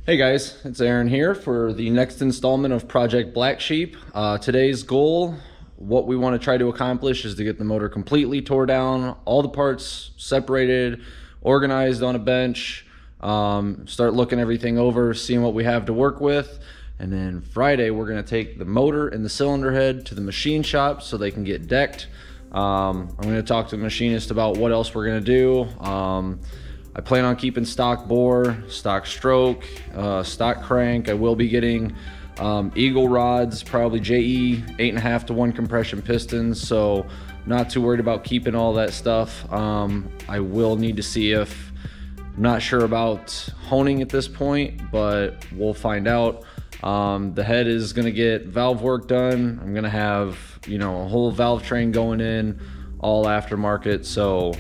Hey guys, it's Aaron here for the next installment of Project Black Sheep. Today's goal, what we want to try to accomplish, is to get the motor completely tore down, all the parts separated, organized on a bench, start looking everything over, seeing what we have to work with. And then Friday, we're going to take the motor and the cylinder head to the machine shop so they can get decked. I'm going to talk to the machinist about what else we're going to do. I plan on keeping stock bore, stock stroke, stock crank. I will be getting Eagle rods, probably JE 8.5 to 1 compression pistons, so not too worried about keeping all that stuff. I will need to see if, I'm not sure about honing at this point, but we'll find out. The head is going to get valve work done. I'm going to have, a whole valve train going in, all aftermarket, so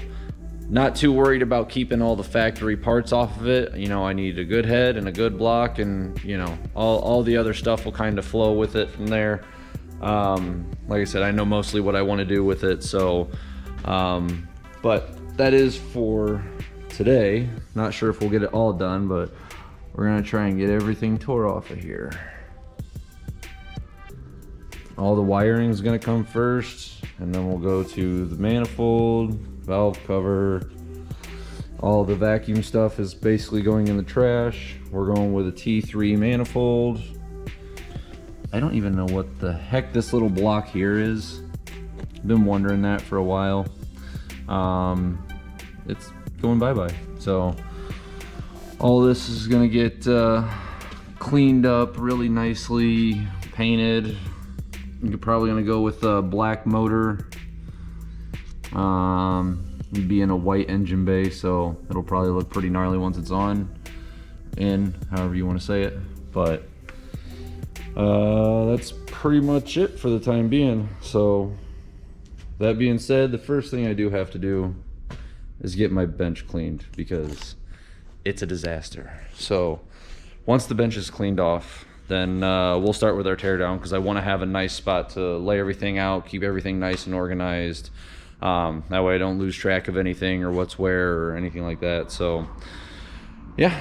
not too worried about keeping all the factory parts off of it. I need a good head and a good block, and all the other stuff will kind of flow with it from there. Like I said, I know mostly what I want to do with it, so but that is for today. Not sure if we'll get it all done, but we're gonna try and get everything tore off of here. All the wiring is gonna come first, and then we'll go to the manifold, valve cover. All the vacuum stuff is basically going in the trash. We're going with a T3 manifold. I don't even know what the heck this little block here is. Been wondering that for a while. It's going bye-bye. So all this is gonna get cleaned up really nicely, painted. You're probably gonna go with a black motor. It'd be in a white engine bay, so it'll probably look pretty gnarly once it's on, in however you want to say it. But that's pretty much it for the time being. So that being said, the first thing I do have to do is get my bench cleaned, because it's a disaster. So once the bench is cleaned off, then we'll start with our teardown, because I want to have a nice spot to lay everything out, keep everything nice and organized. That way I don't lose track of anything or what's where or anything like that. So yeah,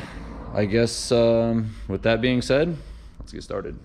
I guess with that being said, let's get started.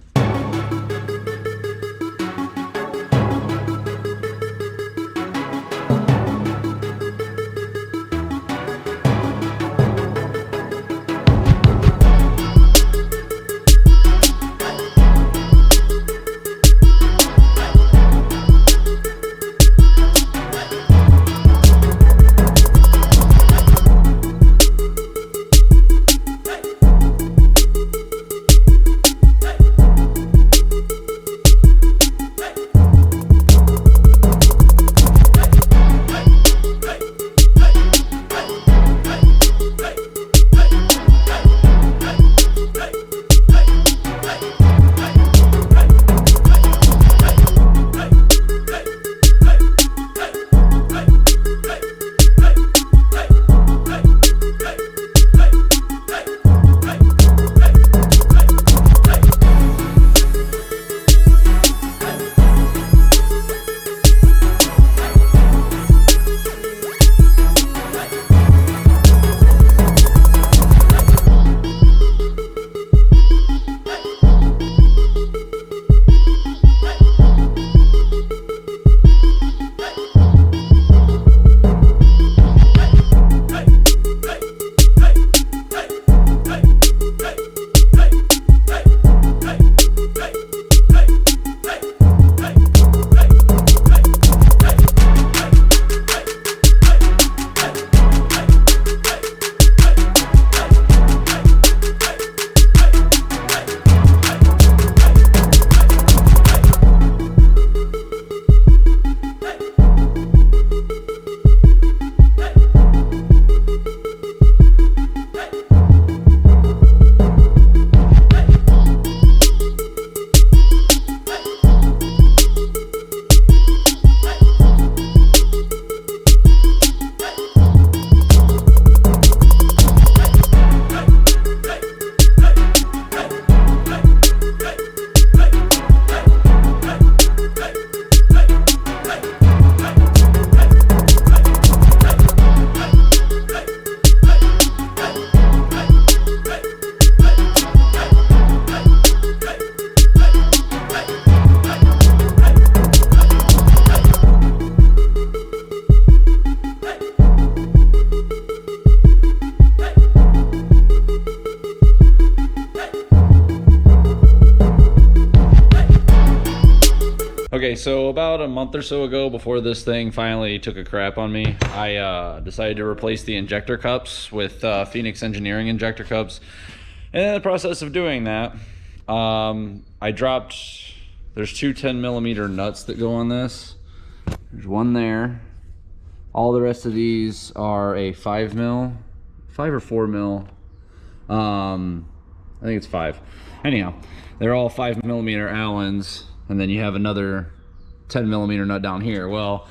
so about a month or so ago, before this thing finally took a crap on me, I decided to replace the injector cups with Phoenix Engineering injector cups. And in the process of doing that, I dropped, there's two 10mm nuts that go on this. There's one there. All the rest of these are a 5mm, 5 or 4mm. I think it's 5. Anyhow, they're all 5mm Allens, and then you have another 10mm nut down here. Well,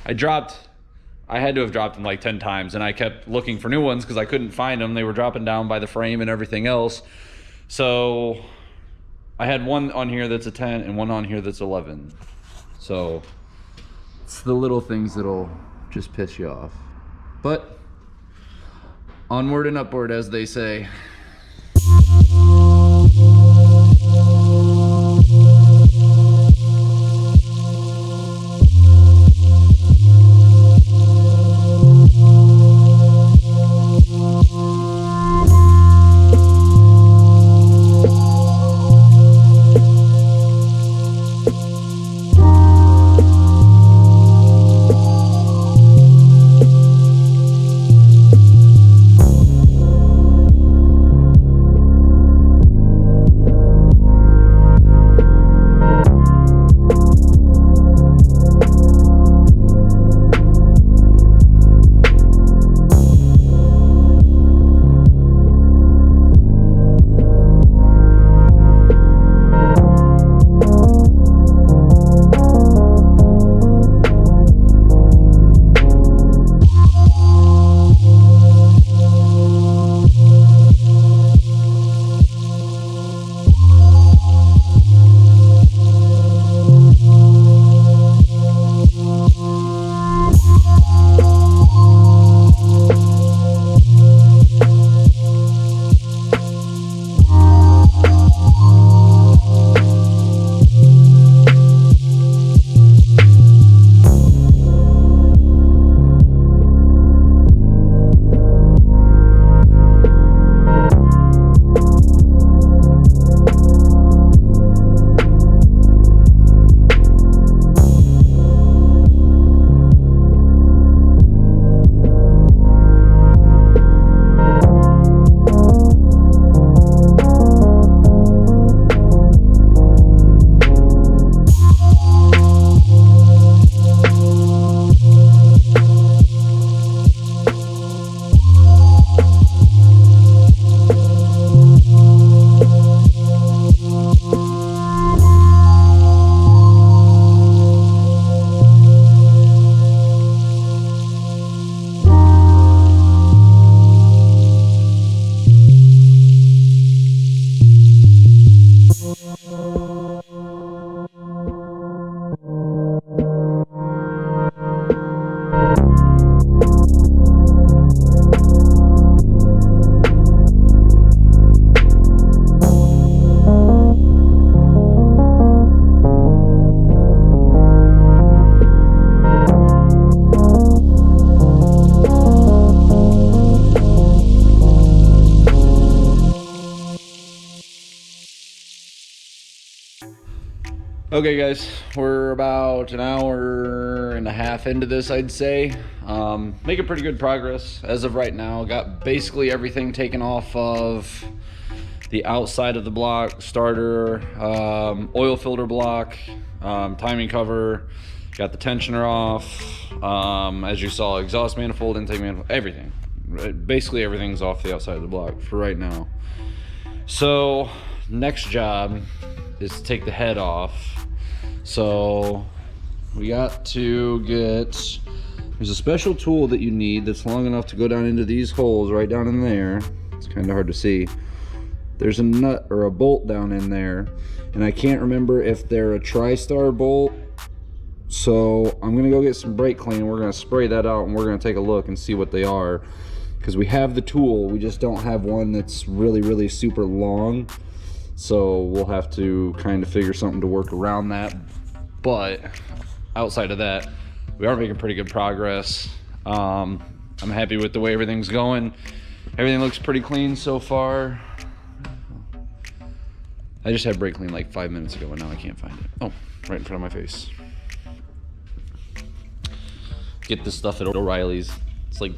I had to have dropped them like 10 times, and I kept looking for new ones because I couldn't find them. They were dropping down by the frame and everything else. So I had one on here that's a 10 and one on here that's 11. So it's the little things that'll just piss you off. But onward and upward, as they say. Okay guys, we're about an hour and a half into this, I'd say. Making pretty good progress as of right now. Got basically everything taken off of the outside of the block, starter, oil filter block, timing cover, got the tensioner off, as you saw, exhaust manifold, intake manifold, everything. Basically everything's off the outside of the block for right now. So next job is to take the head off. So we got to get, there's a special tool that you need that's long enough to go down into these holes right down in there. It's kind of hard to see. There's a nut or a bolt down in there, and I can't remember if they're a TriStar bolt. So I'm gonna go get some brake clean. We're gonna spray that out and we're gonna take a look and see what they are, because we have the tool, we just don't have one that's really super long. So we'll have to kind of figure something to work around that. But outside of that, we are making pretty good progress. I'm happy with the way everything's going. Everything looks pretty clean so far. I just had brake clean like 5 minutes ago and now I can't find it. Oh, right in front of my face. Get this stuff at O'Reilly's. It's like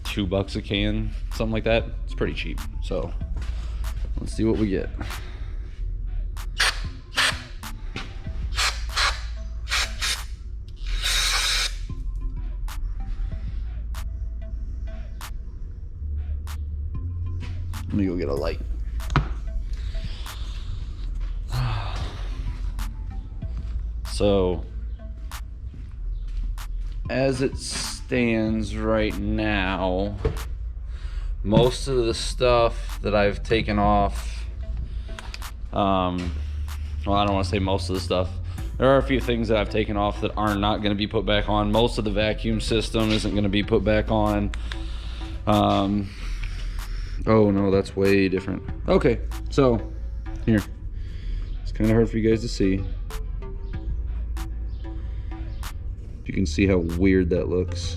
$2 a can, something like that. It's pretty cheap. So let's see what we get. Let me go get a light. So, as it stands right now, most of the stuff that I've taken off, well, I don't want to say most of the stuff. There are a few things that I've taken off that are not going to be put back on. Most of the vacuum system isn't going to be put back on. Oh no, that's way different. Okay, so here. It's kind of hard for you guys to see. You can see how weird that looks.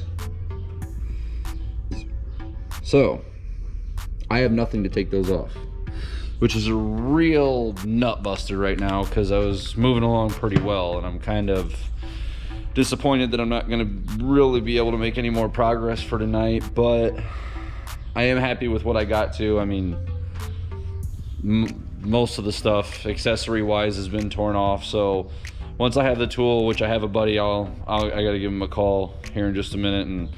So, I have nothing to take those off, which is a real nut buster right now because I was moving along pretty well and I'm kind of disappointed that I'm not going to really be able to make any more progress for tonight, but I am happy with what I got to. I mean, most of the stuff accessory wise has been torn off, so once I have the tool, which I have a buddy, I gotta give him a call here in just a minute and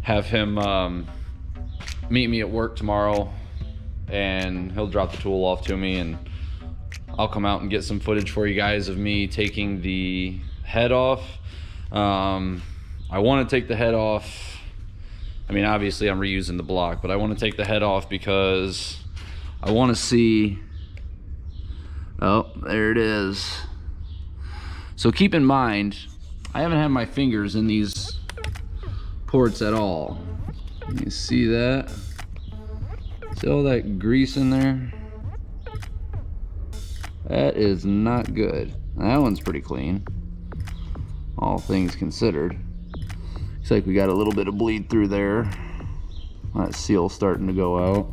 have him meet me at work tomorrow, and he'll drop the tool off to me and I'll come out and get some footage for you guys of me taking the head off. I want to take the head off. I mean, obviously I'm reusing the block, but I want to take the head off because I want to see. Oh, there it is. So keep in mind, I haven't had my fingers in these ports at all. You see that? See all that grease in there? That is not good. That one's pretty clean, all things considered. Looks like we got a little bit of bleed through there. That seal's starting to go out.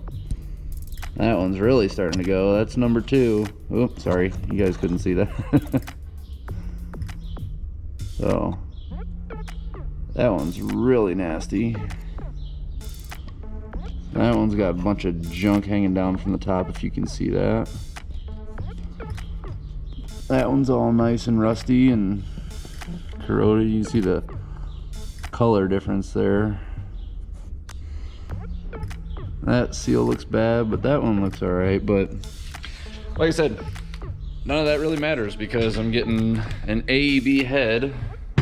That one's really starting to go. That's number 2. Oops, sorry, you guys couldn't see that. So, that one's really nasty. That one's got a bunch of junk hanging down from the top, if you can see that. That one's all nice and rusty and corroded. You can see the color difference there. That seal looks bad, but that one looks alright. But like I said, none of that really matters because I'm getting an AEB head.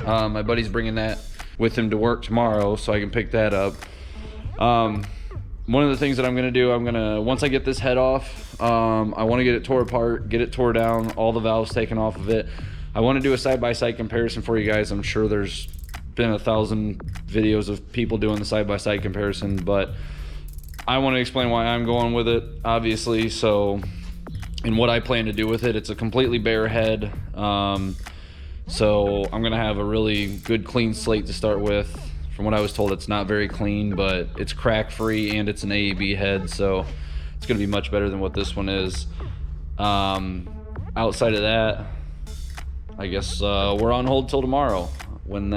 My buddy's bringing that with him to work tomorrow, so I can pick that up. One of the things that I'm gonna do, once I get this head off, I want to get it tore apart, get it tore down, all the valves taken off of it. I want to do a side-by-side comparison for you guys. I'm sure there's been 1,000 videos of people doing the side-by-side comparison, but I want to explain why I'm going with it, obviously. So, and what I plan to do with it, it's a completely bare head. So I'm gonna have a really good clean slate to start with. From what I was told, it's not very clean, but it's crack free and it's an AEB head, so it's gonna be much better than what this one is. Outside of that, I guess we're on hold till tomorrow. When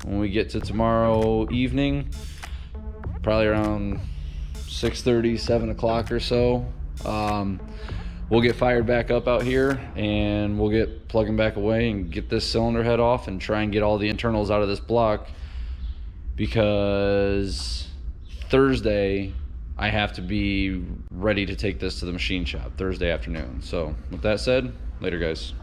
we get to tomorrow evening, probably around 6:30, 7 o'clock or so, we'll get fired back up out here and we'll get plugging back away and get this cylinder head off and try and get all the internals out of this block, because Thursday I have to be ready to take this to the machine shop Thursday afternoon. So with that said, later guys.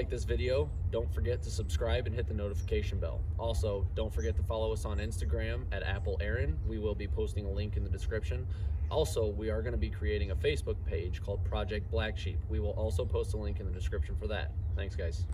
like this video, don't forget to subscribe and hit the notification bell. Also, don't forget to follow us on Instagram at Apple Aaron. We will be posting a link in the description. Also, we are going to be creating a Facebook page called Project Black Sheep. We will also post a link in the description for that. Thanks, guys.